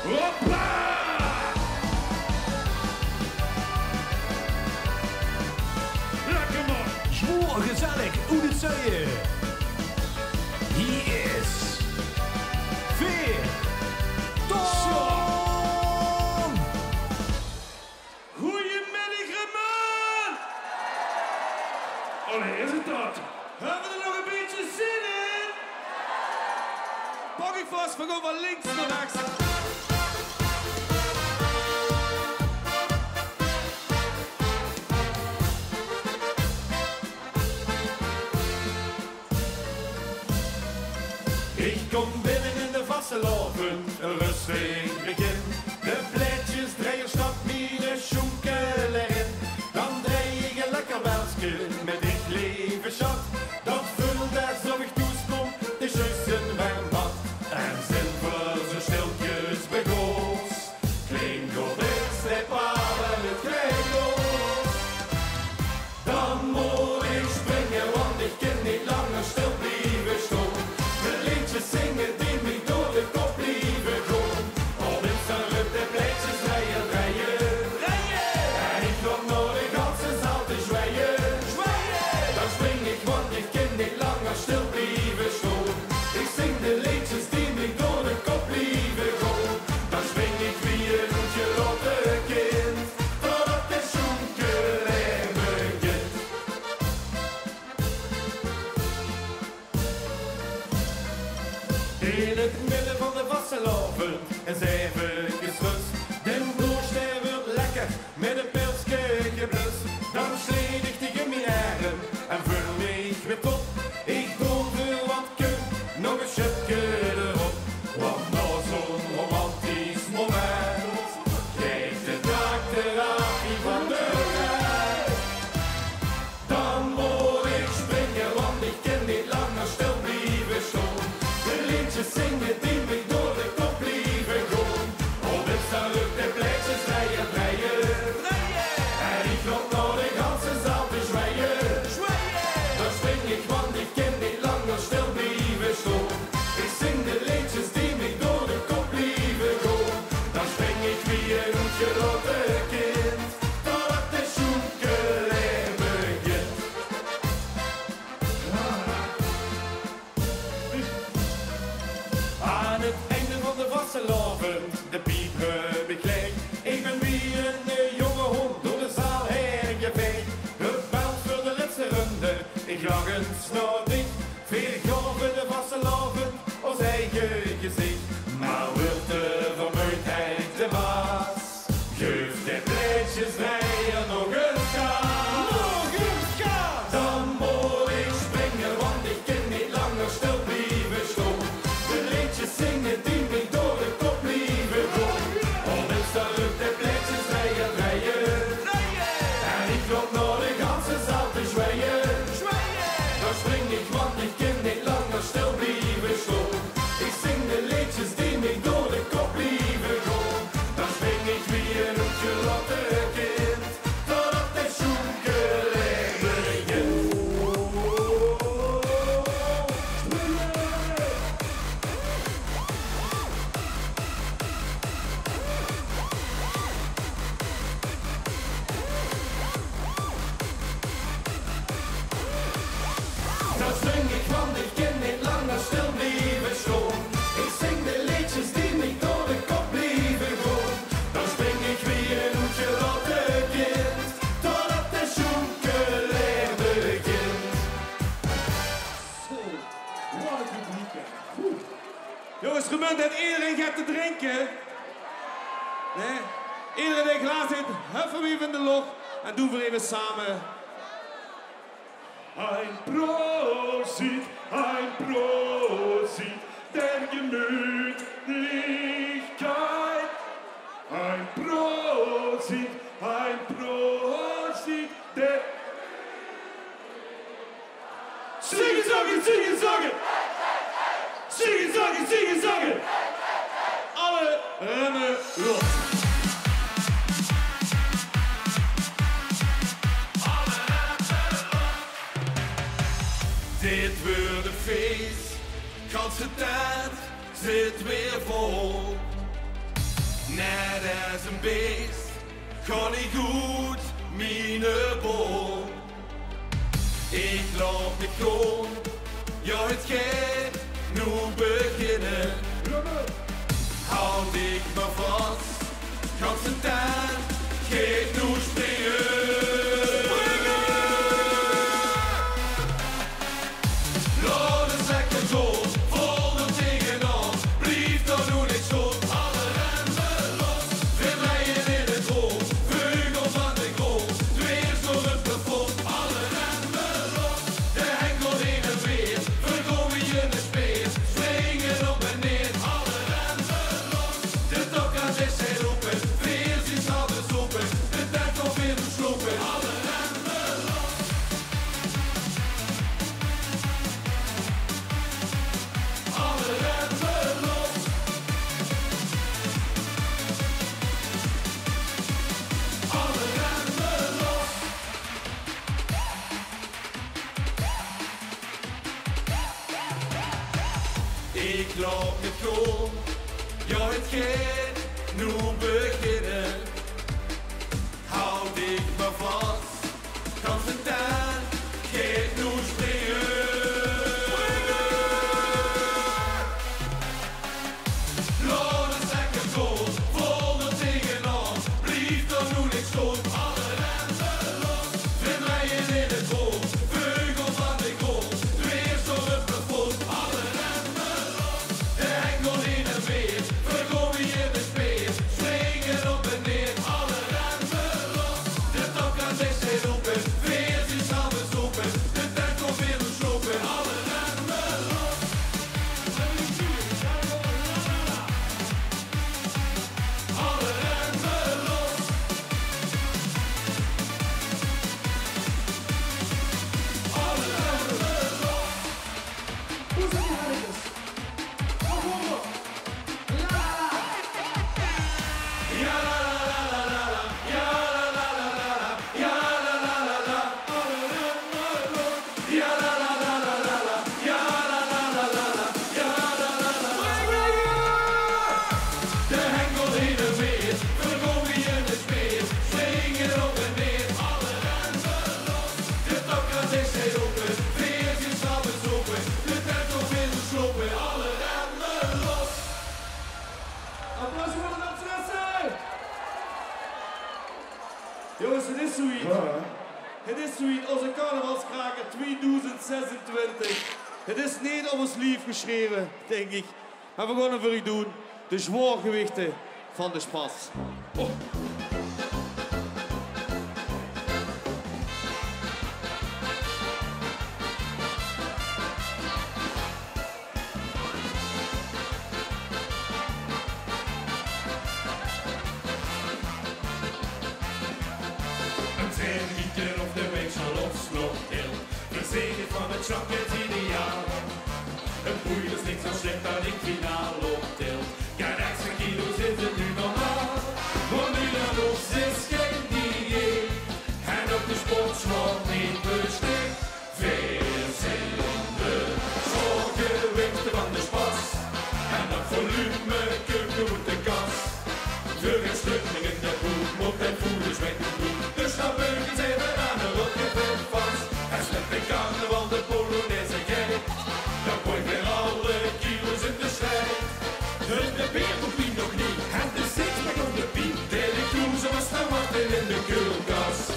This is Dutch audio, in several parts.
Hoppa! Lekker man! Schwul, gezellig, hoe dit zei je? Hier is Veer Tom! Goedemiddag, man! Allee, is het dat? Hebben we er nog een beetje zin in? Pak ik vast, we gaan van links naar rechts. Ik kom binnen in de Vasseloven, een rustig begin. De pleitjes draaien staat mijn schoenkel erin. Dan draai ik een lekker welsje met een lieve schat. Dat vult alsof ik toestom, de juist in mijn bad. En zin voor zo stiltjes begoos. Klinkt op het strijpaal en het krijgoos. Dan moet ik springen, want ik kan niet langer stil blijven staan. De liedjes zingen die mij door de kop blijven gaan. Op Instagram de pleitjes rijden, rijden, rijden. En ik loop naar de ganse zaal te zwijgen, zwijgen. Dan spring ik, want ik kan niet langer stil blijven staan. Ik zing de liedjes die mij door de kop blijven gaan. Dan spring ik wie een ontgelotte kind, totdat de schoenkelijn begint. In het midden van de Vasseloven en eventjes rust. Den broerster wordt lekker met een pilsje geblust. Dan sleed ik tegen mijn haren en vul me weer top. Ik doe veel wat kun, nog een schutje erop. Want nou zo'n romantisch moment geeft de dag de rafie van de tijd. Dan moet ik springen, want ik kan niet langer stil blijven staan. De liedjes zingen die mij door de kop blijven gaan. Op Instagram de pleitjes rijden, rijden, rijden. En ik loop naar de ganse zaal te zwijgen, zwijgen. Dan spring ik, want ik kan niet langer stil blijven staan. Ik zing de liedjes die mij door de kop blijven gaan. Dan spring ik wie een ontgelotte kind, totdat de schoenkelijn begint. Aan het einde van de Vasseloven, de piep bekleed. Ik ben wie een jonge hond door de zaal heen geveegd. Gebeld voor de laatste ronde, ik lag een snor dicht. Veel golven de Vasseloven, ons eigen gezicht. Maar wordt de vermoeidheid de baas, geef de pleitjes rijden nog een kaas. Nog een kaas! Dan moet ik springen, want ik kan niet langer stil blijven staan. De liedjes zingen die mij door de kop blijven gaan. Op Instagram de pleitjes rijden, rijden, rijden. En ik loop naar de ganse zaal te zwijgen, zwijgen. Dan spring ik, want ik kan niet langer stil blijven staan. Ik zing de liedjes die mij door de kop blijven gaan. Dan spring ik wie een ontgelotte kind, totdat de schoenkelijn begint. Dan zing ik, want ik kan niet langer stil blijven staan. Ik zing de liedjes die mij door de kop blijven gaan. Dan spring ik wie een ontgelotte kind, totdat de schoenkelijn begint. Wat een publiek, hè. Jongens, gemunt en iedereen gaat te drinken. Nee? Iedereen die klaar zit, huffen we even in de lucht en doen we even samen. Ein Prosit, der Gemütlichkeit. Ein Prosit, der... Zingen, zangen, zingen, zangen! Zingen, zangen, zingen, zangen! Alle remmen los. Dit wordt een feest, ganse tijd zit weer vol. Net als een beest, ga ik goed mijn boom. Ik loop de kroon, ja het gaat nu beginnen. Houd ik me vast, gaat de tijd, gaat nu springen. Laat de zekken zo, vol er tegenaan, blijf dan nu niet zo. Alle remmen los, we rijden in het rood, vleugels van de grond, dweers door het plafond. Alle remmen los, de henkel heen en weer, verkomen je de speer, springen op en neer. Alle remmen los, de tokka's is hij roepen, weer zien hadden soepen, de tijd komt weer te slopen. Alle remmen los. Alle remmen los. Alle remmen los. Ik loop de kroon, ja het gaat nu beginnen. Houd ik me vast, kan de tijd gaat nu springen. Laat de zekken zo, vol er tegenaan, blijf dan nu niks goed. Alle remmen los, we rijden in het rood, vleugels aan de grond, dweers door het plafond. Alle remmen los, de henkel heen en weer, verkomen je de speer, springen op en neer. Alle remmen los, de tokka's is hij roepen, weer zien samen zoeken, de tijd komt weer te slopen. Alle remmen los. Alle remmen los. Alle remmen los. Hoe zijn die hartjes? Hoor. Ja la la la la la, ja la la la la la, ja la la la la. Alle remmen los. Ja la la la la la la, ja la la la la la, ja la la la la. De henkel heen en weer, verkomen je de speer, springen op en neer. Alle remmen los, de tokka's is hij roepen, weer zien samen zoeken, de tijd komt weer te slopen. Alle remmen los. Applaus voor de danseressen! Jongens, het is zoiets. Het is zoiets als een carnavalskraker 2026. Het is niet op ons lief geschreven, denk ik. Maar we gaan het voor u doen. De zwaargewichten van de spas. Oh. Een tweelieter op de week zal opslot heel. Verzekerd van het chak het ideaal. Een boei is niks zo slecht dat ik finaal optilt. Geen extra kilo's is het nu normaal. Maar nu dan nog 6 geen dieet. En op de sportschool niet bestikt. Veelzinde zorggewichten van de spas. En dat volume keuken moet de kas. Voor een slutting in de boek moet het voeders weg doen. Dus dan beugels even aan de rotgevel vast. En slept de carnaval de Polonaise geit. Dan gooi ik weer alle kilo's in de strijd. De beer op wie nog niet. En de sixpack op de piep. Deel ik cruisen was dan wachten in de koelkast.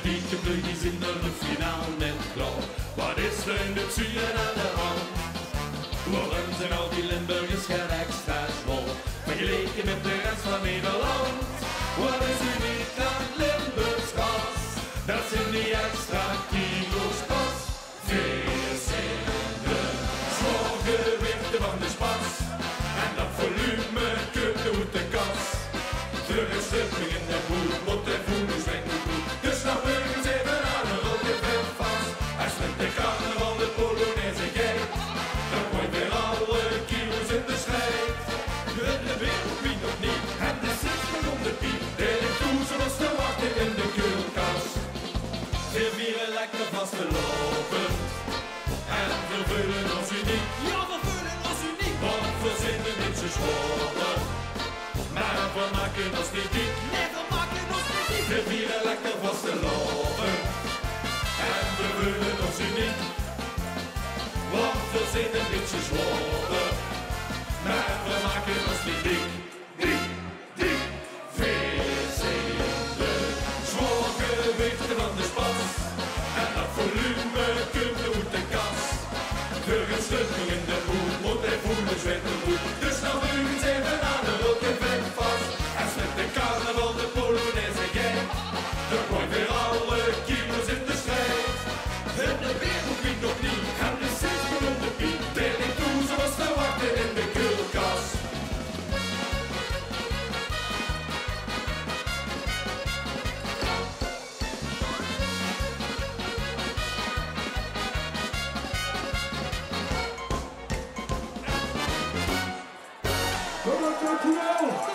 Die vleugels in de luchtfinaal met blauw. Wat is er in het zuiden aan de hand? Waarom zijn al die Limburgers geen extra zwol? Vergeleken met de rest van Nederland. Wat is uniek aan Limburgs gas? Dat zijn die extra kilo's pas. Veelzinde zwaargewichten van de spas. En dat volume keupt uit de kas. Voor een slutting in de boel moet de voeders weg doen. Dus dan beugels even aan de rotgevel vast. Hij slept de carnaval de Polonaise geit. Dan gooi ik weer alle kilo's in de strijd. De wereld wie nog niet. En de sixpack om de uniek. Want we zijn een beetje zwaarder, maar we maken ons niet dik. Dik, veel zijn de zwaar gewichten van de spas. En dat volume kunnen uit de kas. Voor een stukje in de boel moet hij voelen zwetten goed. Dus nou eens even aan de rok en vet vast. En slecht de carnaval, de polonaise gang. Er gooit weer alle kilo's in de strijd. En de wereld weet nog niet, gaan de 6 om de piek. Tel ik toe zoals te wachten in de koelkast. Dankjewel.